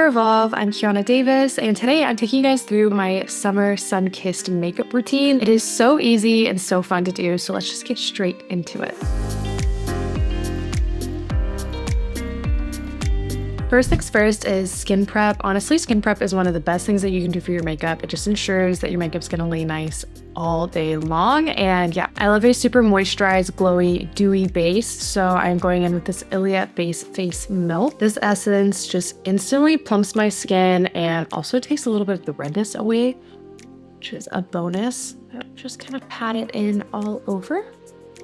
REVOLVE. I'm Kiana Davis, and today I'm taking you guys through my summer sun-kissed makeup routine. It is so easy and so fun to do, so let's just get straight into it. First things first is skin prep. Honestly, skin prep is one of the best things that you can do for your makeup. It just ensures that your makeup's gonna lay nice all day long. And yeah, I love a super moisturized, glowy, dewy base. So I'm going in with this Ilia Base Face Milk. This essence just instantly plumps my skin and also takes a little bit of the redness away, which is a bonus. Just kind of pat it in all over.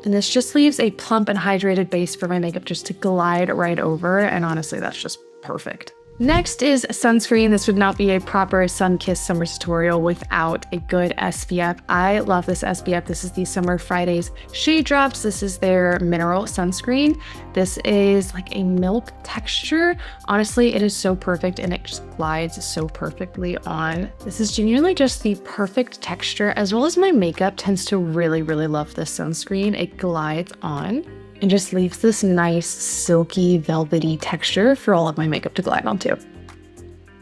And this just leaves a plump and hydrated base for my makeup just to glide right over. And honestly, that's just perfect. Next is sunscreen. This would not be a proper sun-kissed summer tutorial without a good SPF. I love this SPF. This is the Summer Fridays Shadedrops. This is their mineral sunscreen. This is like a milk texture. Honestly, it is so perfect and it just glides so perfectly on. This is genuinely just the perfect texture, as well as my makeup tends to really love this sunscreen. It glides on and just leaves this nice silky velvety texture for all of my makeup to glide onto.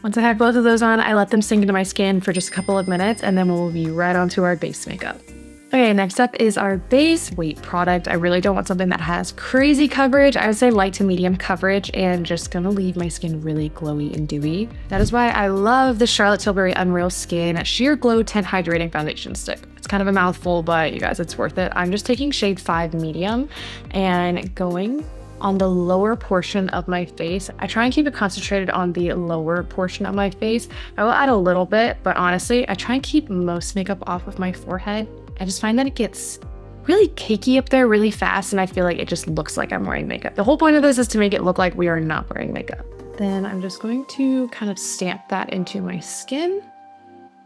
Once I have both of those on, I let them sink into my skin for just a couple of minutes, and then we'll be right onto our base makeup. Okay, next up is our base weight product. I really don't want something that has crazy coverage. I would say light to medium coverage, and just gonna leave my skin really glowy and dewy. That is why I love the Charlotte Tilbury Unreal Skin Sheer Glow Tint Hydrating Foundation Stick. It's kind of a mouthful, but you guys, it's worth it. I'm just taking shade 5 medium and going on the lower portion of my face. I try and keep it concentrated on the lower portion of my face. I will add a little bit, but honestly, I try and keep most makeup off of my forehead. I just find that it gets really cakey up there really fast, and I feel like it just looks like I'm wearing makeup. The whole point of this is to make it look like we are not wearing makeup. Then I'm just going to kind of stamp that into my skin.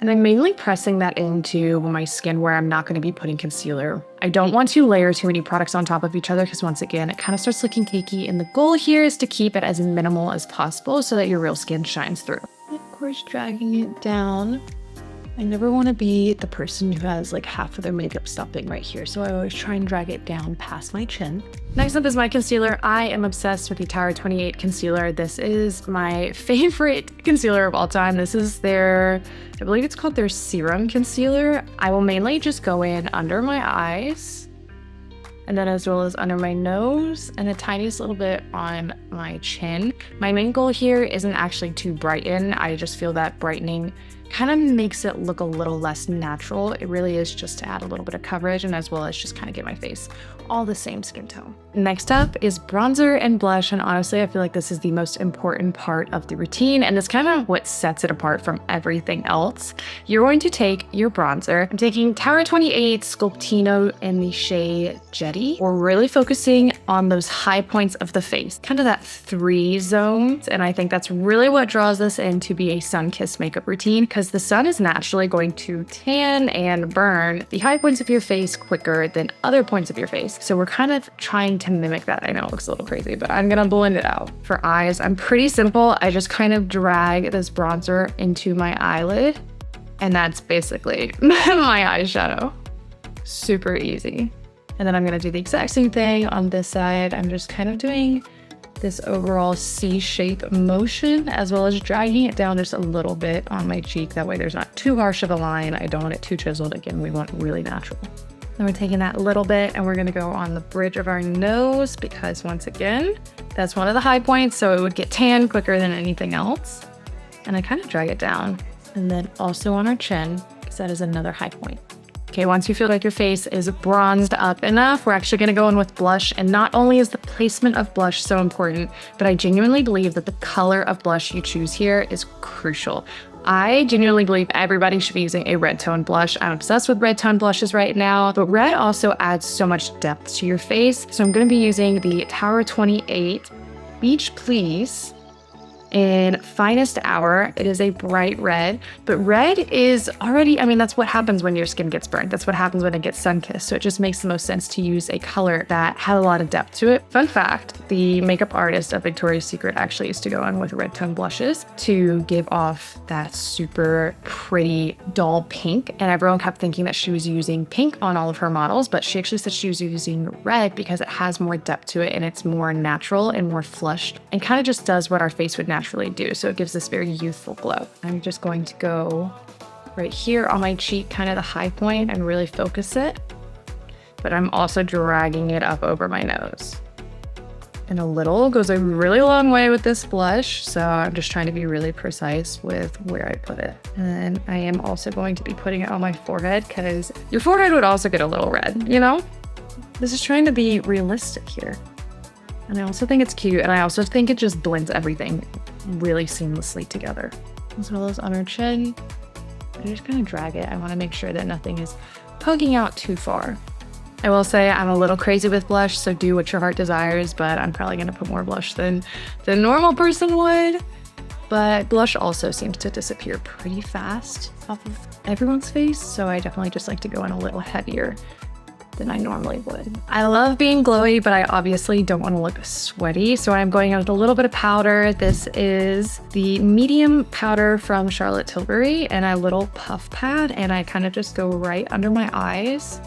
And I'm mainly pressing that into my skin where I'm not going to be putting concealer. I don't want to layer too many products on top of each other because once again, it kind of starts looking cakey. And the goal here is to keep it as minimal as possible so that your real skin shines through. And of course, dragging it down. I never want to be the person who has like half of their makeup stopping right here. So I always try and drag it down past my chin. Next up is my concealer. I am obsessed with the Tower 28 concealer. This is my favorite concealer of all time. This is their, I believe it's called their Serum concealer. I will mainly just go in under my eyes, and then as well as under my nose and a tiniest little bit on my chin. My main goal here isn't actually to brighten. I just feel that brightening kind of makes it look a little less natural. It really is just to add a little bit of coverage and as well as just kind of get my face all the same skin tone. Next up is bronzer and blush, and honestly I feel like this is the most important part of the routine, and it's kind of what sets it apart from everything else. You're going to take your bronzer. I'm taking Tower 28 Sculptino in the shade Jetty. We're really focusing on those high points of the face, kind of that 3 zones, and I think that's really what draws this in to be a sun-kissed makeup routine, because the sun is naturally going to tan and burn the high points of your face quicker than other points of your face. So we're kind of trying to mimic that. I know it looks a little crazy, but I'm gonna blend it out. For eyes, I'm pretty simple. I just kind of drag this bronzer into my eyelid, and that's basically my eyeshadow. Super easy. And then I'm gonna do the exact same thing on this side. I'm just kind of doing this overall C-shape motion, as well as dragging it down just a little bit on my cheek. That way there's not too harsh of a line. I don't want it too chiseled. Again, we want really natural. Then we're taking that little bit and we're gonna go on the bridge of our nose, because once again, that's one of the high points, so it would get tan quicker than anything else. And I kind of drag it down. And then also on our chin, because that is another high point. Okay, once you feel like your face is bronzed up enough, we're actually gonna go in with blush. And not only is the placement of blush so important, but I genuinely believe that the color of blush you choose here is crucial. I genuinely believe everybody should be using a red tone blush. I'm obsessed with red tone blushes right now, but red also adds so much depth to your face. So I'm gonna be using the Tower 28 BeachPlease in Finest Hour. It is a bright red, but red is already, I mean, that's what happens when your skin gets burnt. That's what happens when it gets sun-kissed. So it just makes the most sense to use a color that had a lot of depth to it. Fun fact, the makeup artist of Victoria's Secret actually used to go in with red tone blushes to give off that super pretty dull pink. And everyone kept thinking that she was using pink on all of her models, but she actually said she was using red because it has more depth to it and it's more natural and more flushed and kind of just does what our face would naturally naturally do. So it gives this very youthful glow. I'm just going to go right here on my cheek, kind of the high point, and really focus it. But I'm also dragging it up over my nose. And a little goes a really long way with this blush. So I'm just trying to be really precise with where I put it. And then I am also going to be putting it on my forehead because your forehead would also get a little red, you know? This is trying to be realistic here. And I also think it's cute. And I also think it just blends everything really seamlessly together. As well as on our chin. I just kind of drag it. I want to make sure that nothing is poking out too far. I will say I'm a little crazy with blush, so do what your heart desires, but I'm probably gonna put more blush than the normal person would. But blush also seems to disappear pretty fast off of everyone's face, so I definitely just like to go in a little heavier than I normally would. I love being glowy, but I obviously don't want to look sweaty, so I'm going in with a little bit of powder. This is the medium powder from Charlotte Tilbury and a little puff pad, and I kind of just go right under my eyes.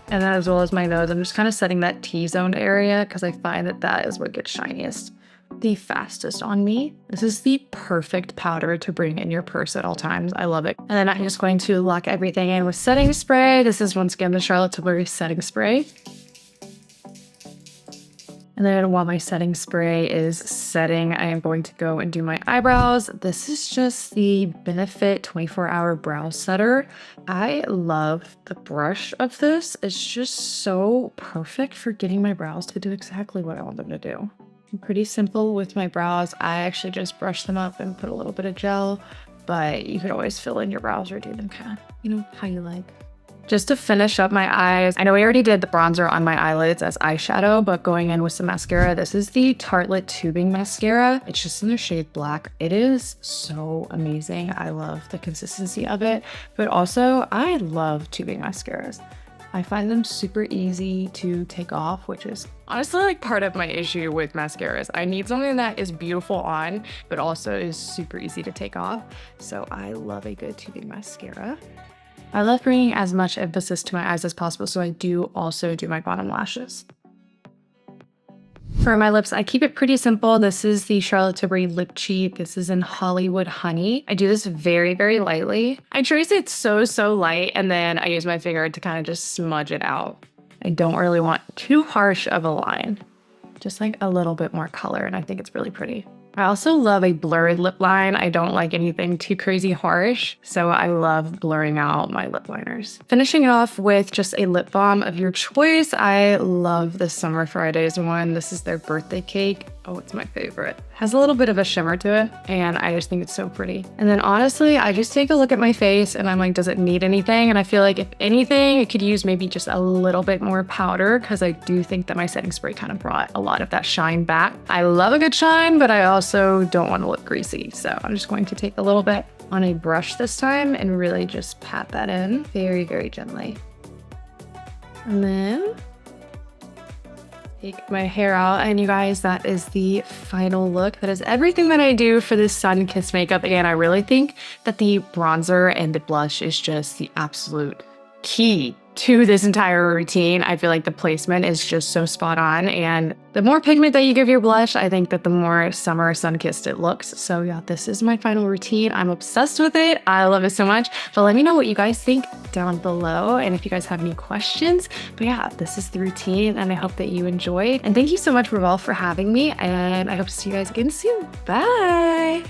And then as well as my nose, I'm just kind of setting that T-zone area because I find that that is what gets shiniest the fastest on me. This is the perfect powder to bring in your purse at all times. I love it. And then I'm just going to lock everything in with setting spray. This is once again the Charlotte Tilbury setting spray. And then while my setting spray is setting, I am going to go and do my eyebrows. This is just the Benefit 24-hour brow setter. I love the brush of this. It's just so perfect for getting my brows to do exactly what I want them to do. I'm pretty simple with my brows. I actually just brush them up and put a little bit of gel, but you could always fill in your brows or do them kind of, you know, how you like. Just to finish up my eyes, I know we already did the bronzer on my eyelids as eyeshadow, but going in with some mascara, this is the Tartelette Tubing Mascara. It's just in the shade Black. It is so amazing. I love the consistency of it, but also I love tubing mascaras. I find them super easy to take off, which is honestly like part of my issue with mascaras. I need something that is beautiful on, but also is super easy to take off. So I love a good tubing mascara. I love bringing as much emphasis to my eyes as possible, so I do also do my bottom lashes. For my lips, I keep it pretty simple. This is the Charlotte Tilbury Lip Cheat. This is in Hollywood Honey. I do this very, very lightly. I trace it so light, and then I use my finger to kind of just smudge it out. I don't really want too harsh of a line, just like a little bit more color, and I think it's really pretty. I also love a blurred lip line. I don't like anything too crazy harsh, so I love blurring out my lip liners. Finishing it off with just a lip balm of your choice. I love the Summer Fridays one. This is their birthday cake. Oh, it's my favorite. Has a little bit of a shimmer to it, and I just think it's so pretty. And then honestly, I just take a look at my face and I'm like, does it need anything? And I feel like if anything, it could use maybe just a little bit more powder, because I do think that my setting spray kind of brought a lot of that shine back. I love a good shine, but I also don't want to look greasy. So I'm just going to take a little bit on a brush this time and really just pat that in very, very gently. And then take my hair out, and you guys, that is the final look. That is everything that I do for this Sunkissed makeup. Again, I really think that the bronzer and the blush is just the absolute key to this entire routine. I feel like the placement is just so spot on, and the more pigment that you give your blush, I think that the more summer sun-kissed it looks. So yeah, this is my final routine. I'm obsessed with it. I love it so much. But let me know what you guys think down below, and if you guys have any questions. But yeah, this is the routine, and I hope that you enjoyed. And thank you so much, REVOLVE, for having me, and I hope to see you guys again soon. Bye!